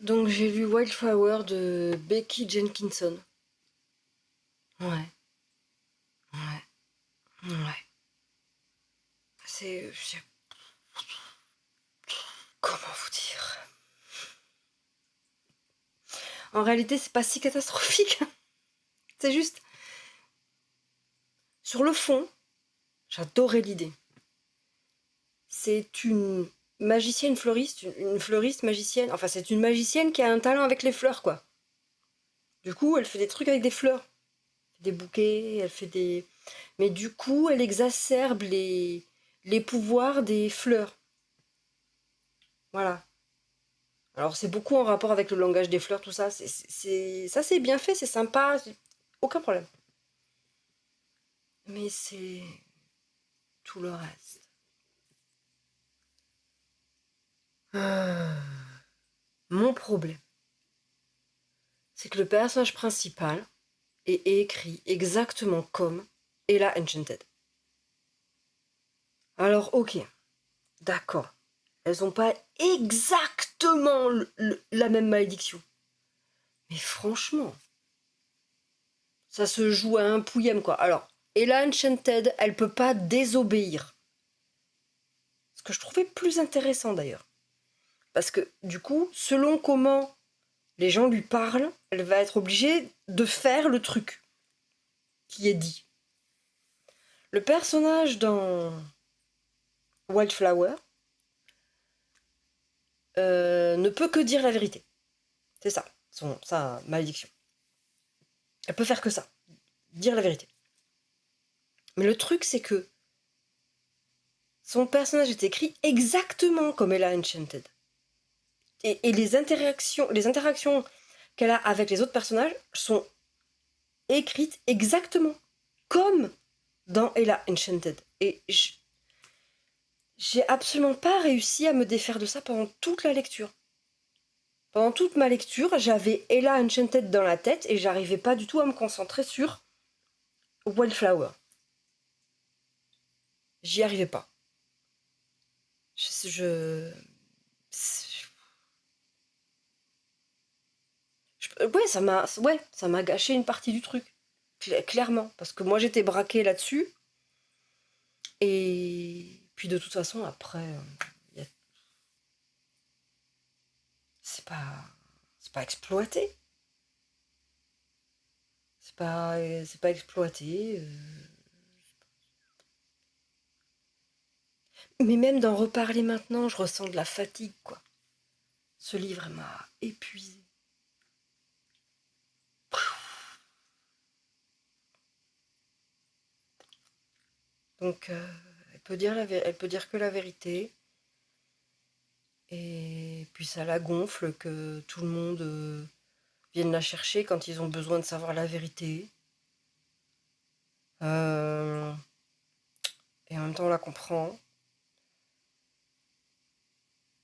Donc j'ai lu Wildflower de Becky Jenkinson. Ouais, ouais, ouais. Comment vous dire? En réalité, c'est pas si catastrophique. C'est juste... Sur le fond, j'adorais l'idée. C'est une magicienne fleuriste, une fleuriste magicienne. Enfin, c'est une magicienne qui a un talent avec les fleurs, quoi. Du coup, elle fait des trucs avec des fleurs. Des bouquets, elle fait des... Mais du coup, elle exacerbe les pouvoirs des fleurs. Voilà. Alors, c'est beaucoup en rapport avec le langage des fleurs, tout ça. Ça, c'est bien fait, c'est sympa. Aucun problème. Mais c'est tout le reste. Mon problème, c'est que le personnage principal est écrit exactement comme Ella Enchanted. Alors, ok, d'accord. Elles n'ont pas exactement la même malédiction. Mais franchement, ça se joue à un pouillem, quoi. Alors, Ella Enchanted, elle peut pas désobéir. Ce que je trouvais plus intéressant d'ailleurs. Parce que du coup, selon comment les gens lui parlent, elle va être obligée de faire le truc qui est dit. Le personnage dans Wildflower ne peut que dire la vérité. C'est ça, sa malédiction. Elle peut faire que ça, dire la vérité. Mais le truc, c'est que son personnage est écrit exactement comme Ella Enchanted. Et les interactions qu'elle a avec les autres personnages sont écrites exactement comme dans Ella Enchanted. Et j'ai absolument pas réussi à me défaire de ça pendant toute la lecture. Pendant toute ma lecture, j'avais Ella Enchanted dans la tête et j'arrivais pas du tout à me concentrer sur Wildflower. J'y arrivais pas. Je... ça m'a gâché une partie du truc. Clairement. Parce que moi, j'étais braquée là-dessus. Et puis, de toute façon, après, c'est pas... C'est pas exploité. C'est pas exploité. Mais même d'en reparler maintenant, je ressens de la fatigue, quoi. Ce livre m'a épuisé. Donc, elle peut dire que la vérité. Et puis ça la gonfle que tout le monde vienne la chercher quand ils ont besoin de savoir la vérité. Euh, et en même temps, on la comprend.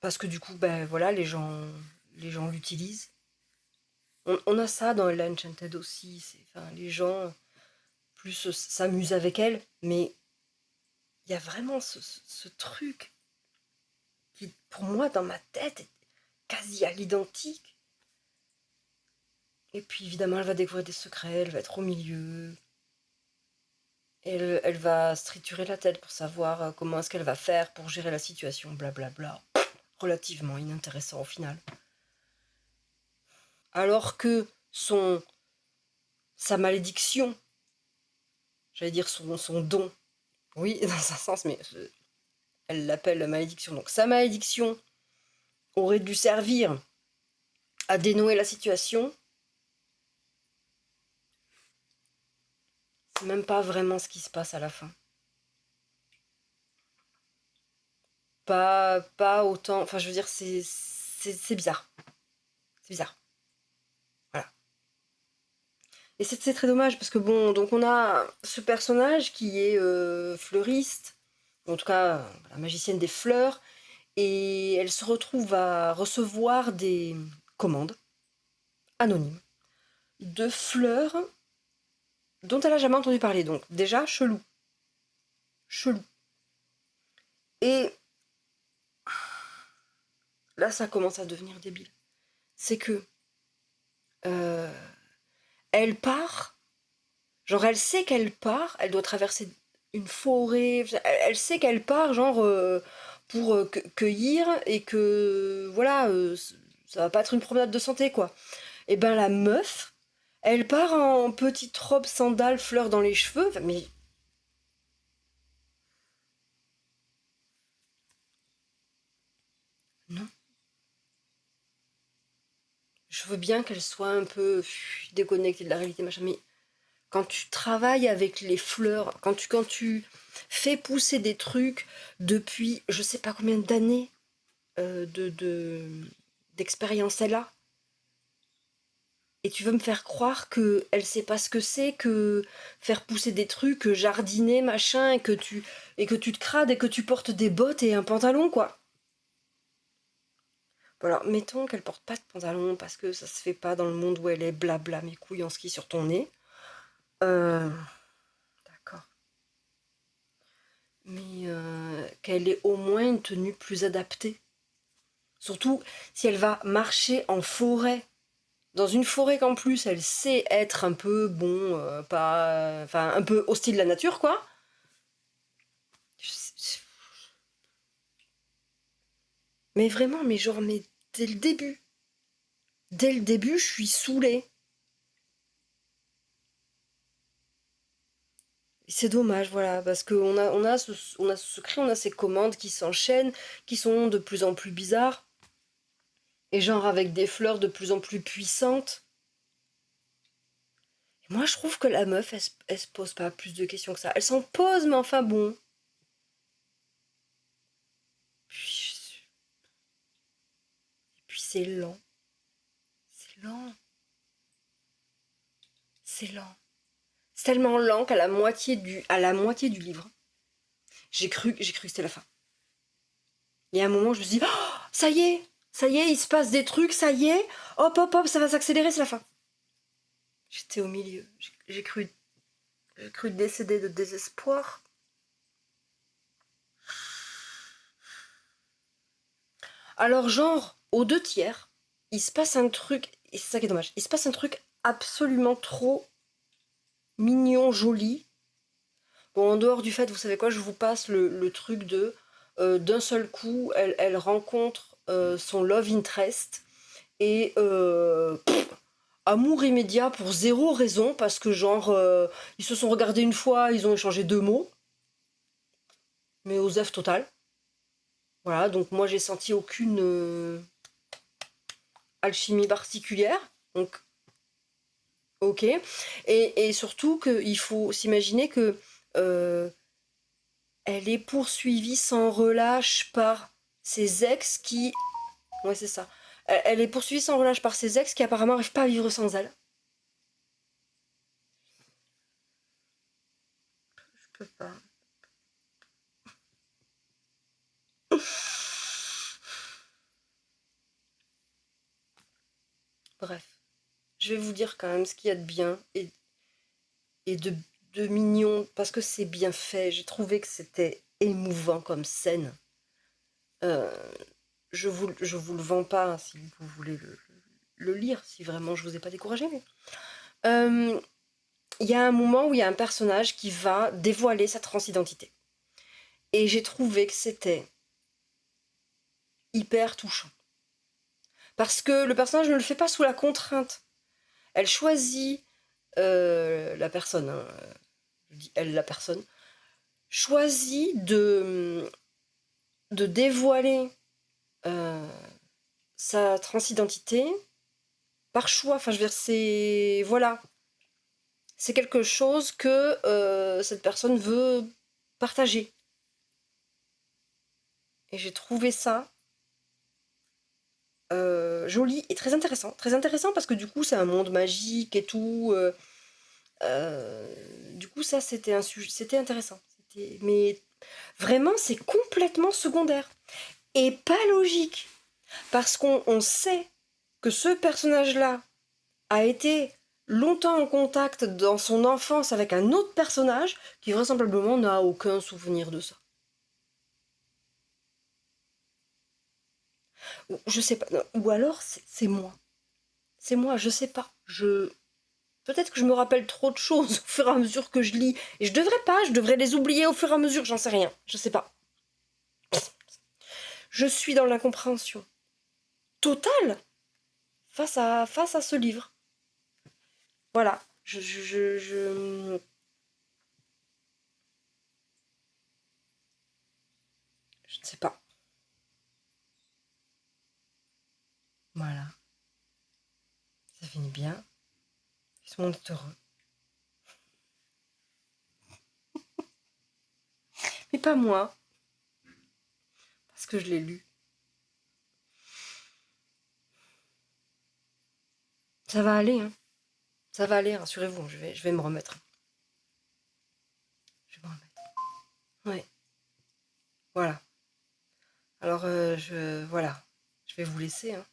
Parce que du coup, ben voilà, les gens l'utilisent. On a ça dans l'Enchanted aussi. Enfin, les gens plus s'amusent avec elle, mais il y a vraiment ce truc qui, pour moi, dans ma tête, est quasi à l'identique. Et puis évidemment, elle va découvrir des secrets, elle va être au milieu. Elle va se triturer la tête pour savoir comment est-ce qu'elle va faire pour gérer la situation, blablabla. Relativement inintéressant au final. Alors que sa malédiction, j'allais dire son don, oui, dans un sens, mais elle l'appelle la malédiction. Donc sa malédiction aurait dû servir à dénouer la situation. C'est même pas vraiment ce qui se passe à la fin. Pas autant. Enfin, je veux dire, c'est bizarre. C'est bizarre. Voilà. Et c'est très dommage parce que bon, donc on a ce personnage qui est fleuriste, en tout cas la magicienne des fleurs, et elle se retrouve à recevoir des commandes anonymes de fleurs dont elle n'a jamais entendu parler. Donc déjà, chelou. Chelou. Et là, ça commence à devenir débile. c'est que euh, elle part, genre elle sait qu'elle part, elle doit traverser une forêt, elle sait qu'elle part, genre pour cueillir et que voilà, ça va pas être une promenade de santé quoi. Et ben la meuf, elle part en petite robe, sandales, fleurs dans les cheveux, enfin, mais non. Je veux bien qu'elle soit un peu déconnectée de la réalité, machin, mais quand tu travailles avec les fleurs, quand tu fais pousser des trucs depuis je sais pas combien d'années d'expérience elle a, et tu veux me faire croire que elle sait pas ce que c'est que faire pousser des trucs, que jardiner, machin, et que tu te crades et que tu portes des bottes et un pantalon, quoi. Bon alors, mettons qu'elle porte pas de pantalon parce que ça se fait pas dans le monde où elle est blabla mes couilles en ski sur ton nez. Euh, d'accord. Mais qu'elle ait au moins une tenue plus adaptée. Surtout si elle va marcher en forêt. Dans une forêt qu'en plus elle sait être un peu, bon, pas. Enfin, un peu hostile de la nature, quoi. Mais vraiment, mais genre, mais dès le début. Dès le début, je suis saoulée. Et c'est dommage, voilà, parce qu'on a ce secret, on a ces commandes qui s'enchaînent, qui sont de plus en plus bizarres, et genre avec des fleurs de plus en plus puissantes. Et moi, je trouve que la meuf, elle se pose pas plus de questions que ça. Elle s'en pose, mais enfin bon. Puis, puis c'est lent. C'est lent. C'est lent. C'est tellement lent à la moitié du livre, j'ai cru que c'était la fin. Il y a un moment, je me suis dit, oh, ça y est, il se passe des trucs, ça y est, hop, hop, hop, ça va s'accélérer, c'est la fin. J'étais au milieu. J'ai cru décéder de désespoir. Alors, genre, aux deux tiers, il se passe un truc, et c'est ça qui est dommage, il se passe un truc absolument trop mignon, joli. Bon, en dehors du fait, vous savez quoi, je vous passe le truc d'un seul coup, elle rencontre son love interest, et amour immédiat pour zéro raison, parce que genre, ils se sont regardés une fois, ils ont échangé deux mots, mais aux œufs total. Voilà, donc moi j'ai senti aucune alchimie particulière, donc ok. Et surtout qu'il faut s'imaginer que euh, elle est poursuivie sans relâche par ses ex qui... Ouais, c'est ça. Elle est poursuivie sans relâche par ses ex qui apparemment n'arrivent pas à vivre sans elle. Je peux pas. Bref, je vais vous dire quand même ce qu'il y a de bien et de mignon, parce que c'est bien fait. J'ai trouvé que c'était émouvant comme scène. Euh, je vous le vends pas, hein, si vous voulez le lire, si vraiment je vous ai pas découragé. Mais il y a un moment où il y a un personnage qui va dévoiler sa transidentité. Et j'ai trouvé que c'était hyper touchant. Parce que le personnage ne le fait pas sous la contrainte. Elle choisit, la personne, hein, je dis elle, la personne, choisit de dévoiler euh, sa transidentité par choix. Enfin, je veux dire, c'est... Voilà. C'est quelque chose que cette personne veut partager. Et j'ai trouvé ça joli et très intéressant. Très intéressant parce que du coup, c'est un monde magique et tout. Du coup, ça, c'était un sujet, c'était intéressant. Mais vraiment, c'est complètement secondaire. Et pas logique. Parce qu'on sait que ce personnage-là a été longtemps en contact dans son enfance avec un autre personnage qui vraisemblablement n'a aucun souvenir de ça. Ou, je sais pas. Non, ou alors c'est moi. C'est moi, je sais pas. Peut-être que je me rappelle trop de choses au fur et à mesure que je lis. Et je devrais pas, je devrais les oublier au fur et à mesure, j'en sais rien. Je sais pas. Je suis dans l'incompréhension totale face à ce livre. Voilà. Je ne sais pas. Voilà. Ça finit bien. Tout le monde est heureux. Mais pas moi. Parce que je l'ai lu. Ça va aller, hein. Ça va aller, rassurez-vous. Je vais me remettre. Je vais me remettre. Ouais. Voilà. Alors, voilà. Je vais vous laisser, hein.